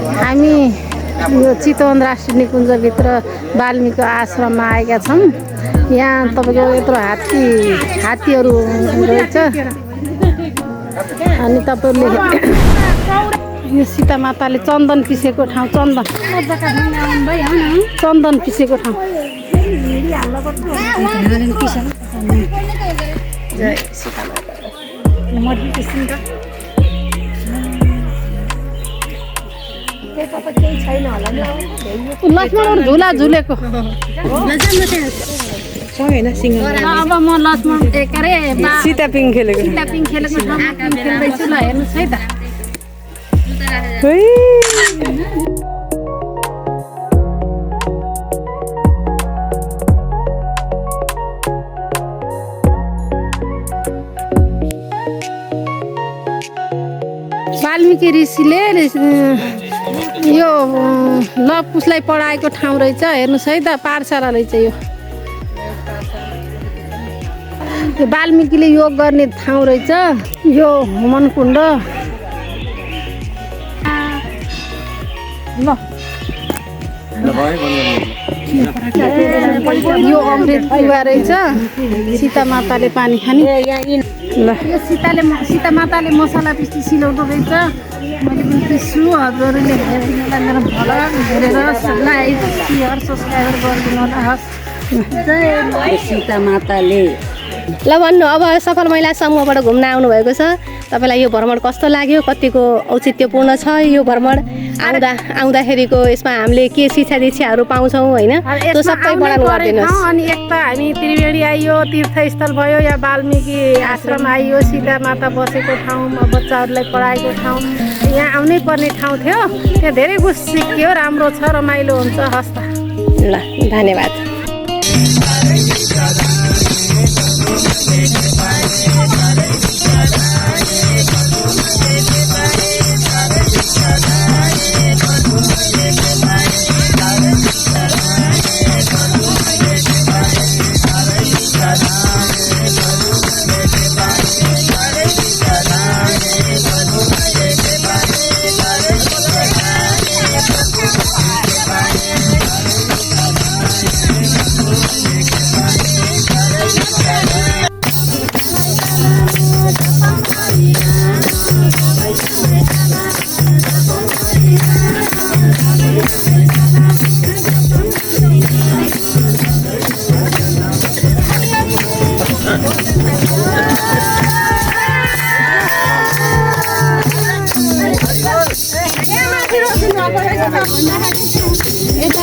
हामी यो चितवन राष्ट्रिय निकुञ्जभित्र वाल्मीकि आश्रममा आएका छौँ। यहाँ तपाईँको यत्रो हात्तीहरू रहेछ। अनि तपाईँले यो सीता माताले चन्दन पिसेको ठाउँ, चन्दन पिसेको ठाउँ। जय सीता माता। लक्ष्मण झुला झुलेको अब म लक्ष्मण के अरे सीता पिङ खेलेको ठाउँमा खेल्दैछु ल, हेर्नुहोस् है त। वाल्मीकि ऋषिले यो लव कुशलाई पढाएको ठाउँ रहेछ। हेर्नुहोस् है त, पाठशाला रहेछ यो। वाल्मीकिले योग गर्ने ठाउँ रहेछ यो होमन कुण्ड। ल यो अमृत कुवा रहेछ। सीता माताले पानी खाने। ल यो सीता माताले मसला पिस्टी सिलाउँदो रहेछ। मैले पनि पिस्छु। हजुरहरूले हेरिदिनुलाई मेरो भला हेरेर लाइक सेयर सब्सक्राइब गरिदिनु होला। हस्, जय सीता माताले। ल भन्नु, अब सफल महिला समूहबाट घुम्न आउनुभएको छ, तपाईँलाई यो भ्रमण कस्तो लाग्यो? कतिको औचित्यपूर्ण छ यो भ्रमण? आउँदाखेरिको यसमा हामीले के शिक्षा दीक्षाहरू पाउँछौँ होइन, त्यो सबै वर्णन गरिदिनुहोस्। अनि एक त हामी त्रिवेणी आइयो, तीर्थस्थल भयो, या वाल्मीकि आश्रम आइयो, सीता माता बसेको ठाउँ, बच्चाहरूलाई पढाएको ठाउँ, यहाँ आउनै पर्ने ठाउँ थियो। त्यहाँ धेरै कुछ सिक्यो, राम्रो छ, रमाइलो हुन्छ। हस् त, ल धन्यवाद। यता